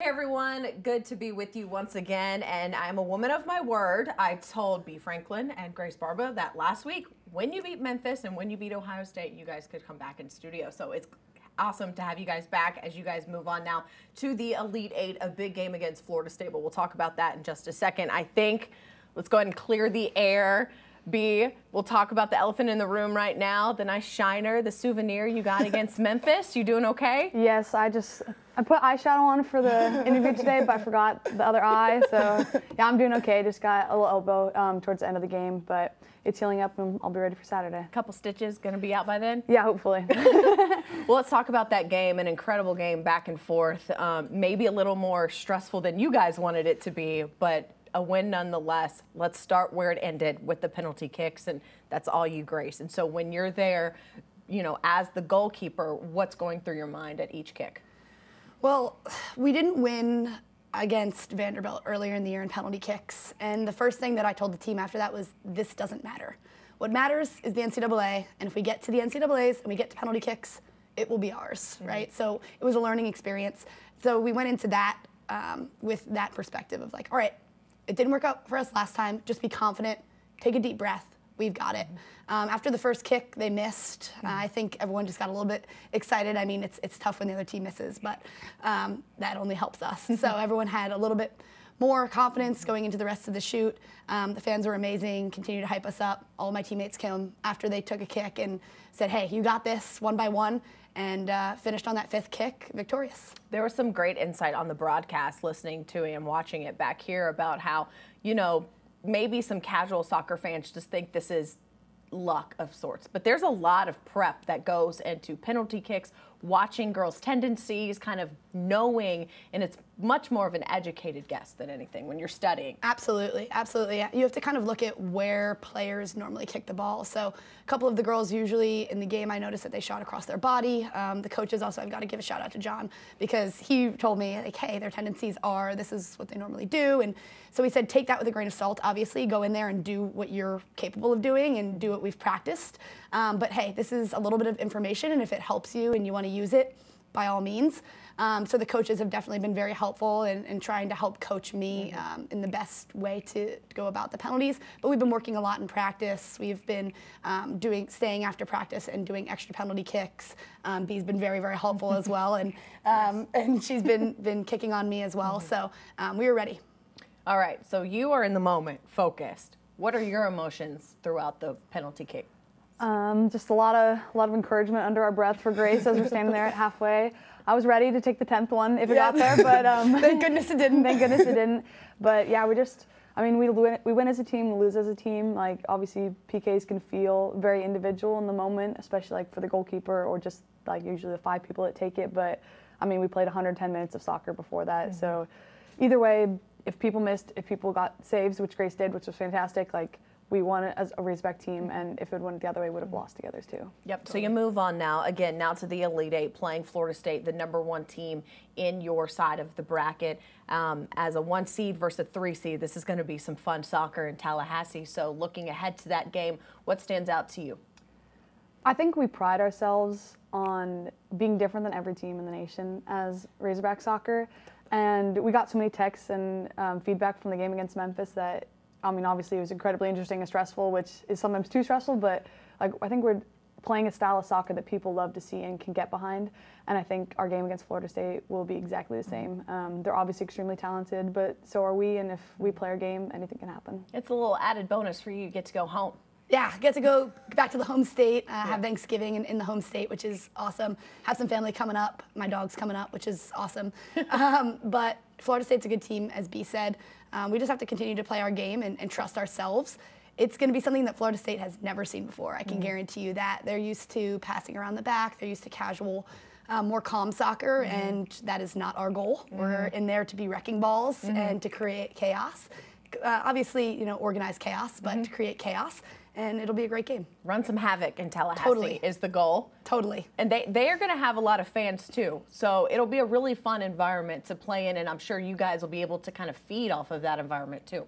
Hey everyone, good to be with you once again, and I'm a woman of my word. I told Bea Franklin and Grace Barbara that last week, when you beat Memphis and when you beat Ohio State, you guys could come back in studio. So it's awesome to have you guys back as you guys move on now to the Elite Eight, a big game against Florida State, but we'll talk about that in just a second. I think, let's go ahead and clear the air. B, we'll talk about the elephant in the room right now, the nice shiner, the souvenir you got against Memphis. You doing okay? Yes, I put eyeshadow on for the interview today, but I forgot the other eye. So yeah, I'm doing okay. Just got a little elbow towards the end of the game, but it's healing up and I'll be ready for Saturday. A couple stitches, gonna be out by then? Yeah, hopefully. Well, let's talk about that game, an incredible game back and forth. Maybe a little more stressful than you guys wanted it to be, but a win nonetheless. Let's start where it ended with the penalty kicks, and that's all you, Grace. And so when you're there, you know, as the goalkeeper, what's going through your mind at each kick? Well, we didn't win against Vanderbilt earlier in the year in penalty kicks, and the first thing that I told the team after that was, this doesn't matter. What matters is the NCAA, and if we get to the NCAAs and we get to penalty kicks, it will be ours, right? So it was a learning experience. So we went into that with that perspective of like, all right, it didn't work out for us last time. Just be confident. Take a deep breath. We've got it. After the first kick, they missed. I think everyone just got a little bit excited. I mean, it's tough when the other team misses, but that only helps us. So everyone had a little bit more confidence going into the rest of the shoot. The fans were amazing, continued to hype us up. All of my teammates came after they took a kick and said, hey, you got this, one by one, and finished on that fifth kick victorious. There was some great insight on the broadcast listening to it and watching it back here about how, you know, maybe some casual soccer fans just think this is luck of sorts, but there's a lot of prep that goes into penalty kicks, watching girls' tendencies, kind of knowing, and it's much more of an educated guess than anything when you're studying. Absolutely, absolutely. You have to kind of look at where players normally kick the ball. So a couple of the girls usually in the game, I noticed that they shot across their body. The coaches also, I've got to give a shout out to John because he told me like, hey, their tendencies are, this is what they normally do. And so he said, take that with a grain of salt, obviously, go in there and do what you're capable of doing and do what we've practiced. But hey, this is a little bit of information, and if it helps you and you want to use it, by all means. So the coaches have definitely been very helpful in trying to help coach me in the best way to go about the penalties. But we've been working a lot in practice. We've been staying after practice and doing extra penalty kicks. Bea's been very, very helpful as well, and she's been kicking on me as well. So we were ready. All right, so you are in the moment, focused. What are your emotions throughout the penalty kick? Just a lot of encouragement under our breath for Grace as we're standing there at halfway. I was ready to take the 10th one if it got there, but thank goodness it didn't. Thank goodness it didn't. But yeah, we win as a team, we lose as a team. Like obviously PKs can feel very individual in the moment, especially like for the goalkeeper or just like usually the 5 people that take it. But I mean, we played 110 minutes of soccer before that, so either way, if people missed, if people got saves, which Grace did, which was fantastic, like we won it as a Razorback team, and if it went the other way, we would have lost together too. Yep, so you move on now, again, now to the Elite Eight, playing Florida State, the #1 team in your side of the bracket. As a 1 seed versus a 3 seed, this is going to be some fun soccer in Tallahassee. So looking ahead to that game, what stands out to you? I think we pride ourselves on being different than every team in the nation as Razorback soccer. And we got so many texts and feedback from the game against Memphis that, I mean, obviously it was incredibly interesting and stressful, which is sometimes too stressful, but like I think we're playing a style of soccer that people love to see and can get behind. And I think our game against Florida State will be exactly the same. They're obviously extremely talented, but so are we, and if we play our game, anything can happen. It's a little added bonus for you. You get to go home. Yeah, get to go back to the home state, have Thanksgiving in the home state, which is awesome. Have some family coming up. My dog's coming up, which is awesome. But Florida State's a good team, as Bea said. We just have to continue to play our game and trust ourselves. It's going to be something that Florida State has never seen before. I can guarantee you that. They're used to passing around the back. They're used to casual, more calm soccer, and that is not our goal. We're in there to be wrecking balls and to create chaos. Obviously, you know, organized chaos, but to create chaos. And it'll be a great game. Run some havoc in Tallahassee is the goal. Totally. And they are going to have a lot of fans too. So it'll be a really fun environment to play in, and I'm sure you guys will be able to kind of feed off of that environment too.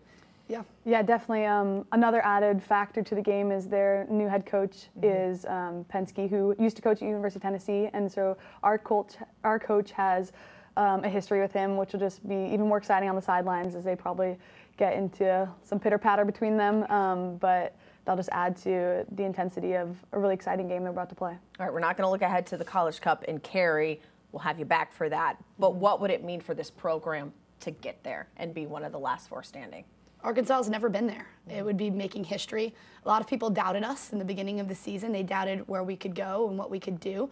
Yeah, definitely. Another added factor to the game is their new head coach is Penske, who used to coach at University of Tennessee, and so our coach has a history with him, which will just be even more exciting on the sidelines as they probably get into some pitter-patter between them. But they'll just add to the intensity of a really exciting game they're about to play. All right, we're not going to look ahead to the College Cup in Cary. We'll have you back for that. But what would it mean for this program to get there and be one of the last four standing? Arkansas has never been there. It would be making history. A lot of people doubted us in the beginning of the season. They doubted where we could go and what we could do.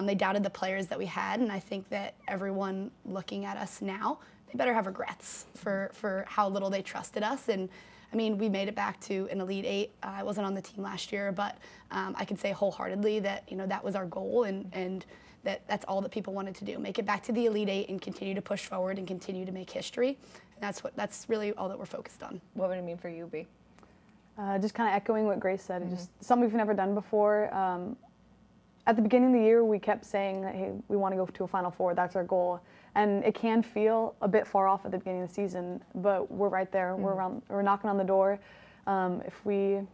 They doubted the players that we had, and I think that everyone looking at us now, they better have regrets for how little they trusted us. And I mean, we made it back to an Elite Eight. I wasn't on the team last year, but I can say wholeheartedly that that was our goal, and that's all that people wanted to do. Make it back to the Elite Eight and continue to push forward and continue to make history. And that's really all that we're focused on. What would it mean for you, Bea? Just kind of echoing what Grace said, just something we've never done before. At the beginning of the year, we kept saying that, hey, we want to go to a Final Four. That's our goal. And it can feel a bit far off at the beginning of the season, but we're right there. We're knocking on the door. If we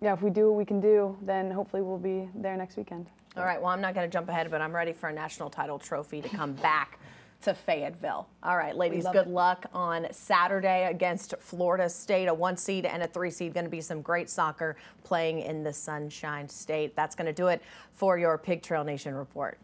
do what we can do, then hopefully we'll be there next weekend. All right, well, I'm not going to jump ahead, but I'm ready for a national title trophy to come back to Fayetteville. All right, ladies, good luck on Saturday against Florida State, a 1 seed and a 3 seed. Going to be some great soccer playing in the Sunshine State. That's going to do it for your Pig Trail Nation report.